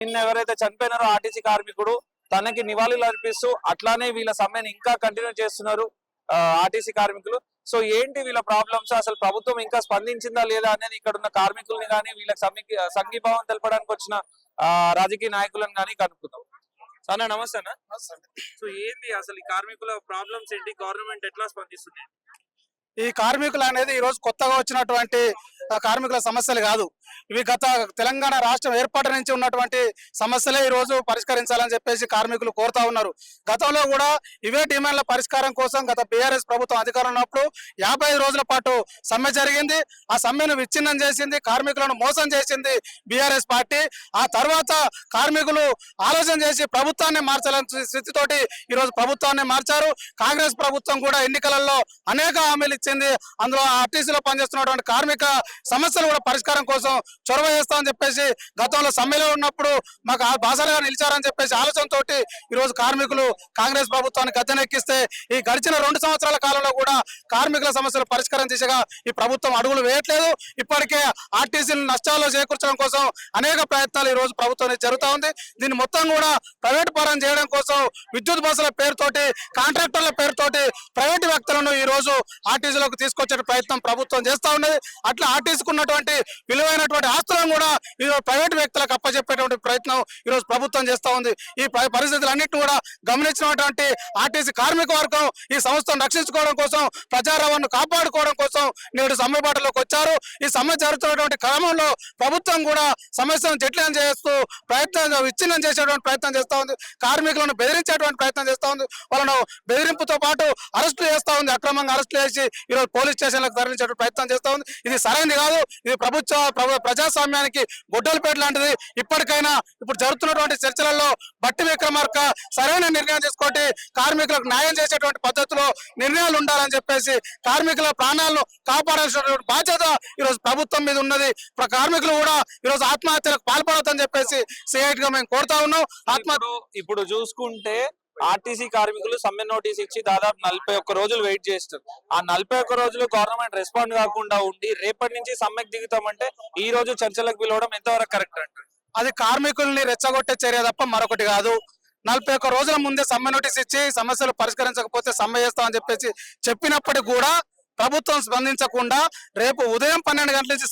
నిన్న ఎవరైతే చనిపోయినారో ఆర్టీసీ కార్మికుడు తనకి నివాళులు అర్పిస్తూ అట్లానే వీళ్ళ సమ్మెను ఇంకా కంటిన్యూ చేస్తున్నారు ఆర్టీసీ కార్మికులు. సో ఏంటి వీళ్ళ ప్రాబ్లమ్స్, అసలు ప్రభుత్వం ఇంకా స్పందించిందా లేదా అనేది ఇక్కడ ఉన్న కార్మికుల్ని కానీ వీళ్ళకి సంఘీభావం తెలపడానికి వచ్చిన రాజకీయ నాయకులను కానీ కనుక్కుందాం. అన్న నమస్తే అన్న. సో ఏంటి అసలు ఈ కార్మికుల ప్రాబ్లమ్స్ ఏంటి, గవర్నమెంట్ ఎట్లా స్పందిస్తుంది? ఈ కార్మికులు అనేది ఈ రోజు కొత్తగా వచ్చినటువంటి కార్మికుల సమస్యలు కాదు. ఇవి గత తెలంగాణ రాష్ట్రం ఏర్పాటు నుంచి ఉన్నటువంటి సమస్యలే ఈ రోజు పరిష్కరించాలని చెప్పేసి కార్మికులు కోరుతా ఉన్నారు. గతంలో కూడా ఇవే డిమాండ్ల పరిష్కారం కోసం గత బీఆర్ఎస్ ప్రభుత్వం అధికారంలో ఉన్నప్పుడు 55 రోజుల పాటు సమ్మె జరిగింది. ఆ సమ్మెను విచ్ఛిన్నం చేసింది, కార్మికులను మోసం చేసింది బీఆర్ఎస్ పార్టీ. ఆ తర్వాత కార్మికులు ఆలోచన చేసి ప్రభుత్వాన్ని మార్చాలని స్థితితోటి ఈ రోజు ప్రభుత్వాన్ని మార్చారు. కాంగ్రెస్ ప్రభుత్వం కూడా ఎన్నికలలో అనేక హామీలు ఇచ్చింది. అందులో ఆర్టీసీలో పనిచేస్తున్నటువంటి కార్మిక సమస్యలు కూడా పరిష్కారం కోసం చొరవ చేస్తామని చెప్పేసి గతంలో సమ్మెలో ఉన్నప్పుడు మాకు బాసలుగా నిలిచారని చెప్పేసి ఆలోచనతోటి ఈ రోజు కార్మికులు కాంగ్రెస్ ప్రభుత్వాన్ని గద్దెనెక్కిస్తే ఈ గడిచిన 2 సంవత్సరాల కాలంలో కూడా కార్మికుల సమస్యల పరిష్కారం దిశగా ఈ ప్రభుత్వం అడుగులు వేయట్లేదు. ఇప్పటికే ఆర్టీసీలు నష్టాల్లో చేకూర్చడం కోసం అనేక ప్రయత్నాలు ఈ రోజు ప్రభుత్వం జరుగుతూ ఉంది. దీన్ని మొత్తం కూడా ప్రైవేట్ పరం చేయడం కోసం విద్యుత్ బస్సుల పేరుతోటి, కాంట్రాక్టర్ల పేరుతోటి ప్రైవేట్ వ్యక్తులను ఈ రోజు ఆర్టీసీలోకి తీసుకొచ్చే ప్రయత్నం ప్రభుత్వం చేస్తా ఉన్నది. అట్లా ఆర్టీసీకి ఉన్నటువంటి విలువైనటువంటి ఆస్తులను కూడా ఈరోజు ప్రైవేట్ వ్యక్తులకు అప్పచెప్పేటువంటి ప్రయత్నం ఈరోజు ప్రభుత్వం చేస్తా ఉంది. ఈ పరిస్థితులన్నింటినీ కూడా గమనించినటువంటి ఆర్టీసీ కార్మిక వర్గం ఈ సంస్థను రక్షించుకోవడం కోసం, ప్రజారవాణాను కాపాడుకోవడం కోసం నేడు సమ్మె బాటలోకి వచ్చారు. ఈ సమ్మె జరుగుతున్నటువంటి క్రమంలో ప్రభుత్వం కూడా సమస్యను జటిలం చేస్తూ విచ్ఛిన్నం చేసేటువంటి ప్రయత్నం చేస్తా ఉంది. కార్మికులను బెదిరించేటువంటి ప్రయత్నం చేస్తా ఉంది. వాళ్ళను బెదిరింపుతో పాటు అరెస్టులు చేస్తా ఉంది. అక్రమంగా అరెస్టులు చేసి ఈరోజు పోలీస్ స్టేషన్లకు తరలించే ప్రయత్నం చేస్తా ఉంది. ఇది సరైనది కాదు. ఇది ప్రజాస్వామ్యానికి గొడ్డలిపేట లాంటిది. ఇప్పటికైనా ఇప్పుడు జరుగుతున్నటువంటి చర్చలలో బట్టి విక్రమార్క సరైన నిర్ణయం తీసుకొని కార్మికులకు న్యాయం చేసేటువంటి పద్ధతిలో నిర్ణయాలు ఉండాలని చెప్పేసి కార్మికుల ప్రాణాలను కాపాడాల్సినటువంటి బాధ్యత ఈరోజు ప్రభుత్వం మీద ఉన్నది. కార్మికులు కూడా ఈరోజు ఆత్మహత్యలకు పాల్పడొద్దని చెప్పేసి సిఐటిగా మేము కోరుతా ఉన్నాం. ఇప్పుడు చూసుకుంటే ఆర్టీసీ కార్మికులు సమ్మె నోటీస్ ఇచ్చి దాదాపు 41 రోజులు వెయిట్ చేస్తారు. ఆ 41 రోజులు గవర్నమెంట్ రెస్పాండ్ కాకుండా ఉండి రేపటి నుంచి సమ్మెకు దిగుతామంటే ఈ రోజు చర్చలకు పిలవడం ఎంతవరకు కరెక్ట్ అంటారు? అది కార్మికుల్ని రెచ్చగొట్టే చర్య తప్ప మరొకటి కాదు. 41 రోజుల ముందే సమ్మె నోటీస్ ఇచ్చి సమస్యలు పరిష్కరించకపోతే సమ్మె చేస్తామని చెప్పేసి చెప్పినప్పటికీ కూడా ప్రభుత్వం స్పందించకుండా రేపు ఉదయం 12 గంటల నుంచి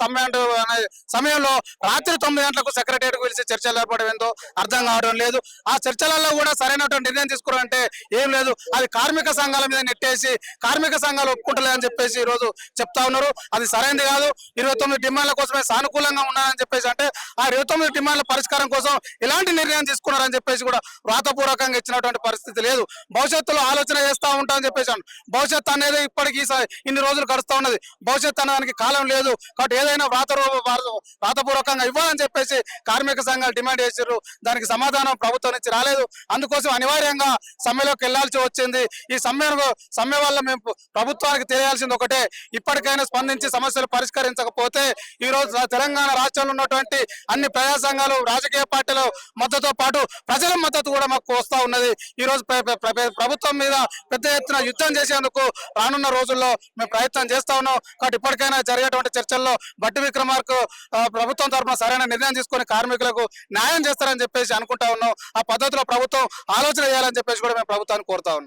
సమయంలో రాత్రి 9 గంటలకు సెక్రటేరియట్కు పిలిచి చర్చలు ఏర్పడడం ఏందో అర్థం కావడం లేదు. ఆ చర్చలలో కూడా సరైనటువంటి నిర్ణయం తీసుకోవాలంటే ఏం లేదు. అది కార్మిక సంఘాల మీద నెట్టేసి కార్మిక సంఘాలు ఒప్పుకుంటలేదని చెప్పేసి ఈ రోజు చెప్తా ఉన్నారు. అది సరైనది కాదు. 29 డిమాండ్ల కోసమే సానుకూలంగా ఉన్నారని చెప్పేసి అంటే ఆ 29 డిమాండ్ల పరిష్కారం కోసం ఎలాంటి నిర్ణయం తీసుకున్నారని చెప్పేసి కూడా వ్రాతపూర్వకంగా ఇచ్చినటువంటి పరిస్థితి లేదు. భవిష్యత్తులో ఆలోచన చేస్తా ఉంటామని చెప్పేసి భవిష్యత్తు అనేది ఇప్పటికీ ఇన్ని రోజులు గడుస్తూ ఉన్నది. భవిష్యత్తు అనడానికి కాలం లేదు. కాబట్టి ఏదైనా వ్రాతపూర్వకంగా ఇవ్వాలని చెప్పేసి కార్మిక సంఘాలు డిమాండ్ చేశారు. దానికి సమాధానం ప్రభుత్వం నుంచి రాలేదు. అందుకోసం అనివార్యంగా సమ్మెలోకి వెళ్లాల్సి వచ్చింది. ఈ సమ్మె వల్ల మేము ప్రభుత్వానికి తెలియాల్సింది ఒకటే, ఇప్పటికైనా స్పందించి సమస్యలు పరిష్కరించకపోతే ఈ రోజు తెలంగాణ రాష్ట్రంలో ఉన్నటువంటి అన్ని ప్రజా సంఘాలు, రాజకీయ పార్టీల మద్దతుతో పాటు ప్రజల మద్దతు కూడా మాకు వస్తా ఉన్నది. ఈ రోజు ప్రభుత్వం మీద పెద్ద ఎత్తున యుద్ధం చేసేందుకు రానున్న రోజుల్లో ప్రయత్నం చేస్తా ఉన్నాం. కాబట్టి ఇప్పటికైనా జరిగేటువంటి చర్చల్లో బట్టి విక్రమార్క ప్రభుత్వం తరఫున సరైన నిర్ణయం తీసుకొని కార్మికులకు న్యాయం చేస్తారని చెప్పేసి అనుకుంటా ఉన్నాం. ఆ పద్ధతిలో ప్రభుత్వం ఆలోచన చేయాలని చెప్పేసి కూడా మేము ప్రభుత్వాన్ని కోరుతా ఉన్నాం.